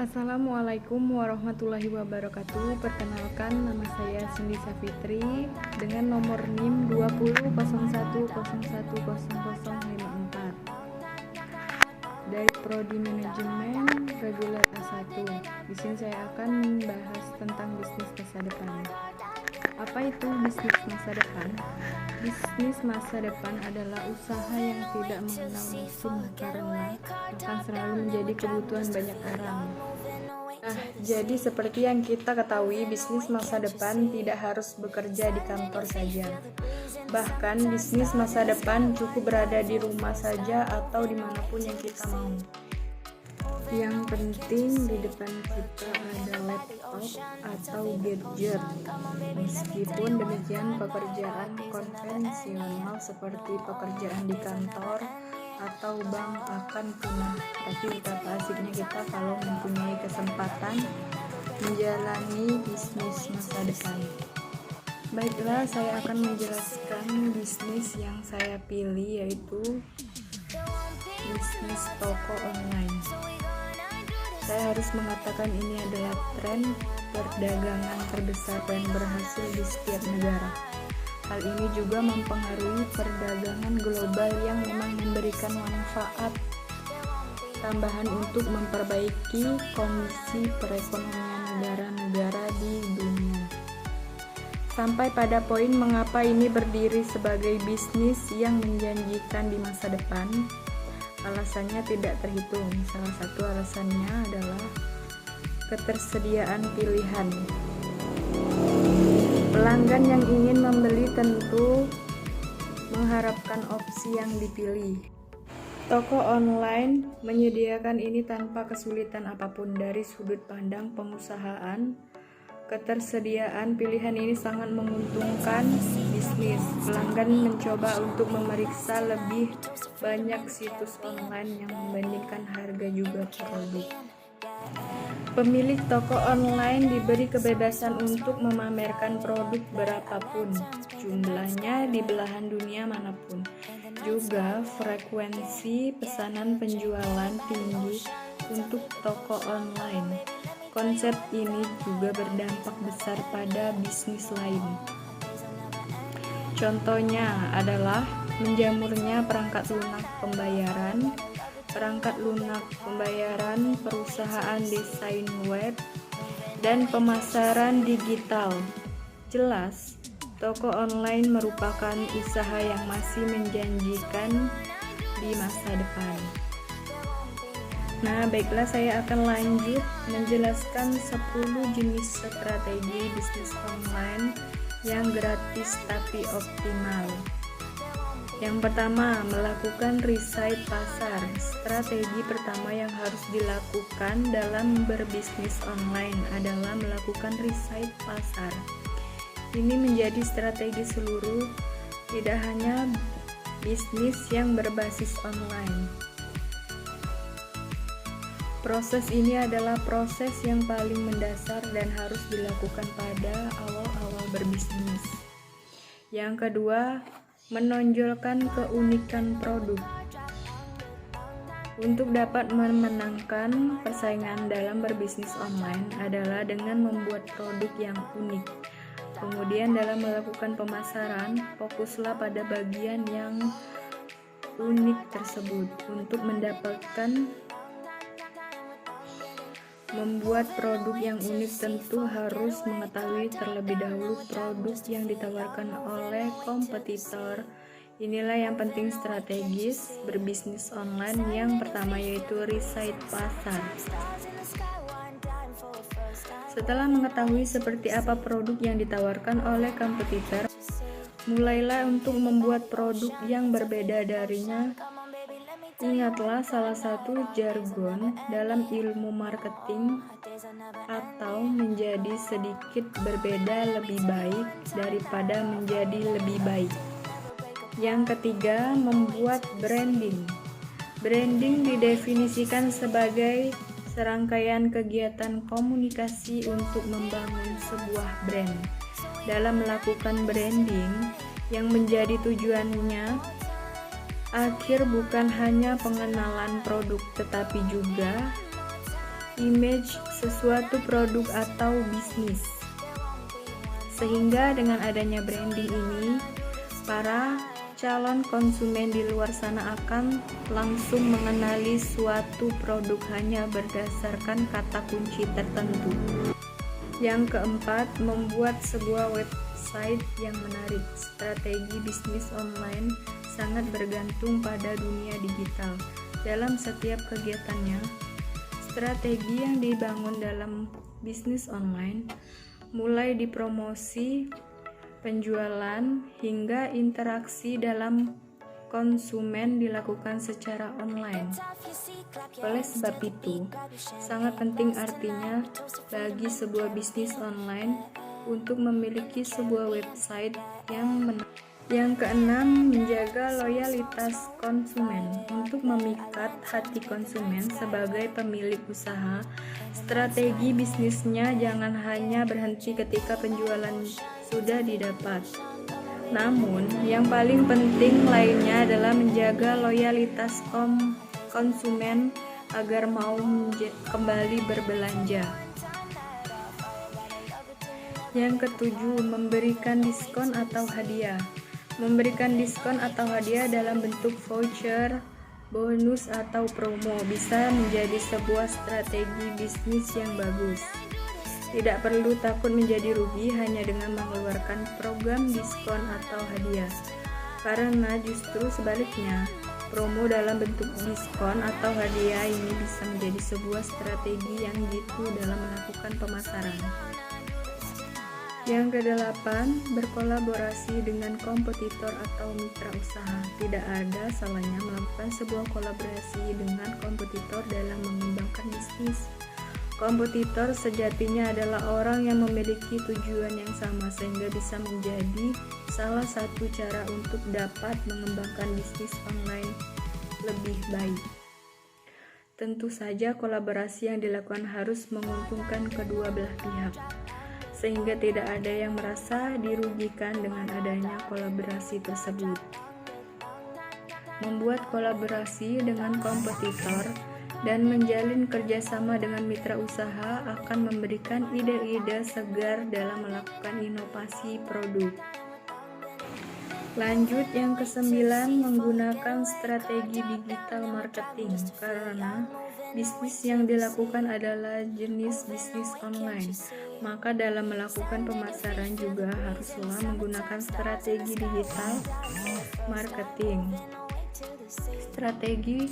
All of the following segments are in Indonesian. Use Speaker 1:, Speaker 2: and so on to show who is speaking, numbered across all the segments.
Speaker 1: Assalamualaikum warahmatullahi wabarakatuh. Perkenalkan, nama saya Cindy Safitri dengan nomor NIM 2001010054 dari Prodi Manajemen Reguler A1. Di sini saya akan membahas tentang bisnis masa depan. Apa itu bisnis masa depan? Bisnis masa depan adalah usaha yang tidak mengenal musim karena akan selalu menjadi kebutuhan banyak orang. Jadi seperti yang kita ketahui, bisnis masa depan tidak harus bekerja di kantor saja. Bahkan bisnis masa depan cukup berada di rumah saja atau dimanapun yang kita mau. Yang penting di depan kita ada laptop atau gadget. Meskipun demikian, pekerjaan konvensional seperti pekerjaan di kantor atau bank akan punah. Tapi betapa asiknya kita kalau mempunyai kesempatan menjalani bisnis masa depan. Baiklah, saya akan menjelaskan bisnis yang saya pilih, yaitu bisnis toko online. Saya harus mengatakan ini adalah tren perdagangan terbesar dan berhasil di setiap negara. Hal ini juga mempengaruhi perdagangan global yang memang memberikan manfaat tambahan untuk memperbaiki kondisi perekonomian negara-negara di dunia. Sampai pada poin mengapa ini berdiri sebagai bisnis yang menjanjikan di masa depan. Alasannya tidak terhitung. Salah satu alasannya adalah ketersediaan pilihan. Pelanggan yang ingin membeli tentu mengharapkan opsi yang dipilih. Toko online menyediakan ini tanpa kesulitan apapun dari sudut pandang pengusahaan. Ketersediaan pilihan ini sangat menguntungkan bisnis. Pelanggan mencoba untuk memeriksa lebih banyak situs online yang membandingkan harga juga produk. Pemilik toko online diberi kebebasan untuk memamerkan produk berapapun jumlahnya di belahan dunia manapun. Juga frekuensi pesanan penjualan tinggi untuk toko online. Konsep ini juga berdampak besar pada bisnis lain. Contohnya adalah menjamurnya perangkat lunak pembayaran, perusahaan desain web, dan pemasaran digital. Jelas, toko online merupakan usaha yang masih menjanjikan di masa depan. Nah, baiklah, saya akan lanjut menjelaskan 10 jenis strategi bisnis online yang gratis tapi optimal. Yang pertama, melakukan riset pasar. Strategi pertama yang harus dilakukan dalam berbisnis online adalah melakukan riset pasar. Ini menjadi strategi seluruh, tidak hanya bisnis yang berbasis online. Proses ini adalah proses yang paling mendasar dan harus dilakukan pada awal-awal berbisnis. Yang kedua, menonjolkan keunikan produk. Untuk dapat memenangkan persaingan dalam berbisnis online adalah dengan membuat produk yang unik. Kemudian dalam melakukan pemasaran, fokuslah pada bagian yang unik tersebut. Untuk membuat produk yang unik tentu harus mengetahui terlebih dahulu produk yang ditawarkan oleh kompetitor. Inilah yang penting strategis berbisnis online. Yang pertama yaitu riset pasar. Setelah mengetahui seperti apa produk yang ditawarkan oleh kompetitor, mulailah untuk membuat produk yang berbeda darinya. Ingatlah, salah satu jargon dalam ilmu marketing atau menjadi sedikit berbeda lebih baik daripada menjadi lebih baik. Yang ketiga, membuat branding. Branding didefinisikan sebagai serangkaian kegiatan komunikasi untuk membangun sebuah brand. Dalam melakukan branding, yang menjadi tujuannya akhir bukan hanya pengenalan produk, tetapi juga image sesuatu produk atau bisnis. Sehingga dengan adanya branding ini, para calon konsumen di luar sana akan langsung mengenali suatu produk hanya berdasarkan kata kunci tertentu. Yang keempat, membuat sebuah website yang menarik. Strategi bisnis online sangat bergantung pada dunia digital. Dalam setiap kegiatannya, strategi yang dibangun dalam bisnis online, mulai dipromosi, penjualan, hingga interaksi dalam konsumen dilakukan secara online. Oleh sebab itu, sangat penting artinya bagi sebuah bisnis online untuk memiliki sebuah website yang menarik. Yang keenam, menjaga loyalitas konsumen. Untuk memikat hati konsumen sebagai pemilik usaha, strategi bisnisnya jangan hanya berhenti ketika penjualan sudah didapat. Namun, yang paling penting lainnya adalah menjaga loyalitas konsumen agar mau kembali berbelanja. Yang ketujuh, memberikan diskon atau hadiah. Memberikan diskon atau hadiah dalam bentuk voucher, bonus, atau promo bisa menjadi sebuah strategi bisnis yang bagus. Tidak perlu takut menjadi rugi hanya dengan mengeluarkan program diskon atau hadiah, karena justru sebaliknya, promo dalam bentuk diskon atau hadiah ini bisa menjadi sebuah strategi yang jitu dalam melakukan pemasaran. Yang kedelapan, berkolaborasi dengan kompetitor atau mitra usaha. Tidak ada salahnya melakukan sebuah kolaborasi dengan kompetitor dalam mengembangkan bisnis. Kompetitor sejatinya adalah orang yang memiliki tujuan yang sama, sehingga bisa menjadi salah satu cara untuk dapat mengembangkan bisnis online lebih baik. Tentu saja kolaborasi yang dilakukan harus menguntungkan kedua belah pihak, sehingga tidak ada yang merasa dirugikan dengan adanya kolaborasi tersebut. Membuat kolaborasi dengan kompetitor dan menjalin kerjasama dengan mitra usaha akan memberikan ide-ide segar dalam melakukan inovasi produk. Lanjut, yang kesembilan, menggunakan strategi digital marketing, karena bisnis yang dilakukan adalah jenis bisnis online, maka dalam melakukan pemasaran juga haruslah menggunakan strategi digital marketing. Strategi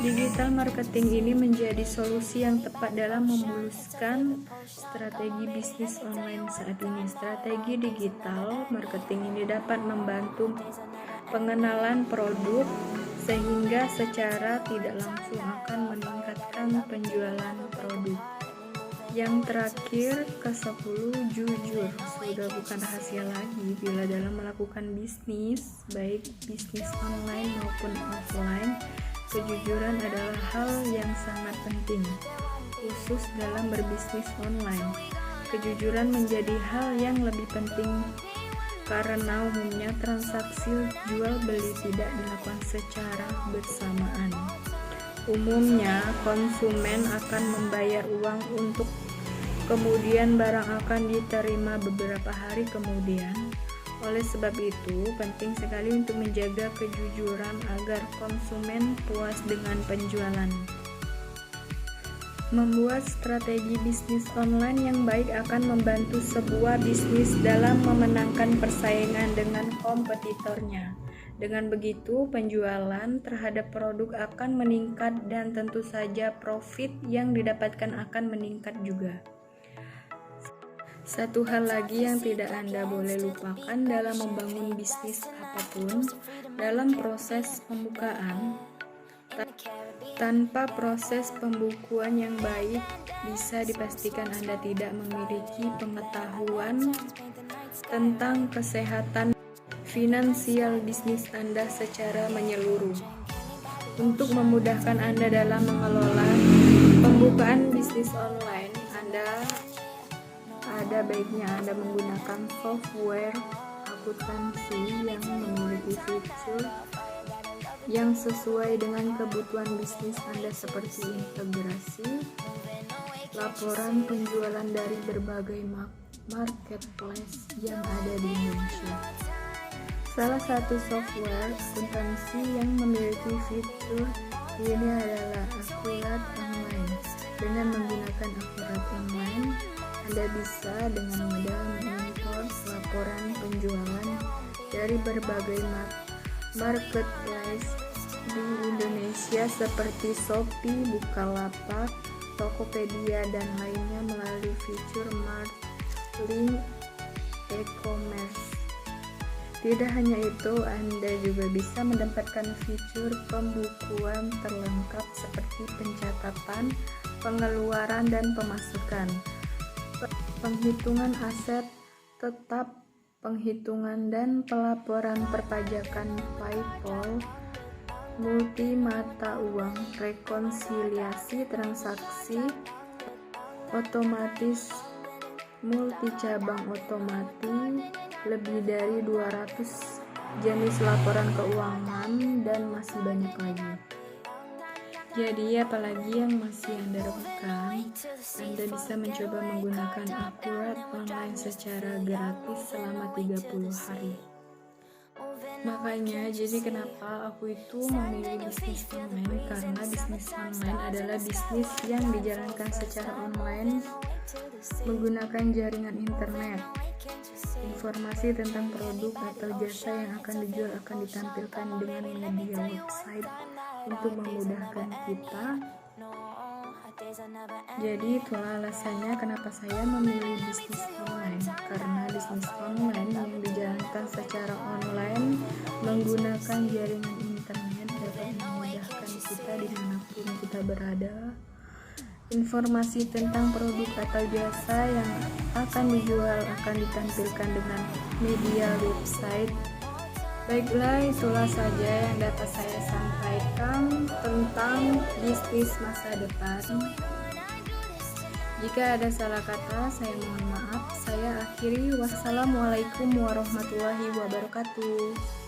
Speaker 1: digital marketing ini menjadi solusi yang tepat dalam memuluskan strategi bisnis online saat ini. Strategi digital marketing ini dapat membantu pengenalan produk sehingga secara tidak langsung akan meningkatkan penjualan produk. Yang terakhir, ke-10, jujur. Sudah bukan rahasia lagi bila dalam melakukan bisnis, baik bisnis online maupun offline, kejujuran adalah hal yang sangat penting, khusus dalam berbisnis online. Kejujuran menjadi hal yang lebih penting karena umumnya transaksi jual beli tidak dilakukan secara bersamaan. Umumnya konsumen akan membayar uang untuk kemudian barang akan diterima beberapa hari kemudian. Oleh sebab itu, penting sekali untuk menjaga kejujuran agar konsumen puas dengan penjualan. Membuat strategi bisnis online yang baik akan membantu sebuah bisnis dalam memenangkan persaingan dengan kompetitornya. Dengan begitu, penjualan terhadap produk akan meningkat dan tentu saja profit yang didapatkan akan meningkat juga. Satu hal lagi yang tidak Anda boleh lupakan dalam membangun bisnis apapun, dalam proses pembukaan, tanpa proses pembukuan yang baik, bisa dipastikan Anda tidak memiliki pengetahuan tentang kesehatan finansial bisnis Anda secara menyeluruh. Untuk memudahkan Anda dalam mengelola pembukaan bisnis online, ada baiknya Anda menggunakan software akuntansi yang memiliki fitur yang sesuai dengan kebutuhan bisnis Anda seperti integrasi, laporan penjualan dari berbagai marketplace yang ada di Indonesia. Salah satu software akuntansi yang memiliki fitur ini adalah Akurat Online. Dengan menggunakan Akurat Online, Anda bisa dengan mudah mengimport laporan penjualan dari berbagai marketplace di Indonesia seperti Shopee, Bukalapak, Tokopedia, dan lainnya melalui fitur Link e-commerce. Tidak hanya itu, Anda juga bisa mendapatkan fitur pembukuan terlengkap seperti pencatatan, pengeluaran, dan pemasukan, penghitungan aset tetap, penghitungan dan pelaporan perpajakan PayPal, multi mata uang, rekonsiliasi transaksi otomatis, multi cabang otomatis, lebih dari 200 jenis laporan keuangan, dan masih banyak lagi. Jadi apalagi yang masih Anda ragukan, Anda bisa mencoba menggunakan Akurat Online secara gratis selama 30 hari. Makanya jadi kenapa aku itu memilih bisnis online, karena bisnis online adalah bisnis yang dijalankan secara online menggunakan jaringan internet. Informasi tentang produk atau jasa yang akan dijual akan ditampilkan dengan media website untuk memudahkan kita. Jadi itulah alasannya kenapa saya memilih bisnis online, karena bisnis online yang dijalankan secara online menggunakan jaringan internet dapat memudahkan kita dimanapun kita berada. Informasi tentang produk atau jasa yang akan dijual akan ditampilkan dengan media website. Baiklah, itulah saja yang dapat saya sampaikan tentang bisnis masa depan. Jika ada salah kata, saya mohon maaf. Saya akhiri. Wassalamualaikum warahmatullahi wabarakatuh.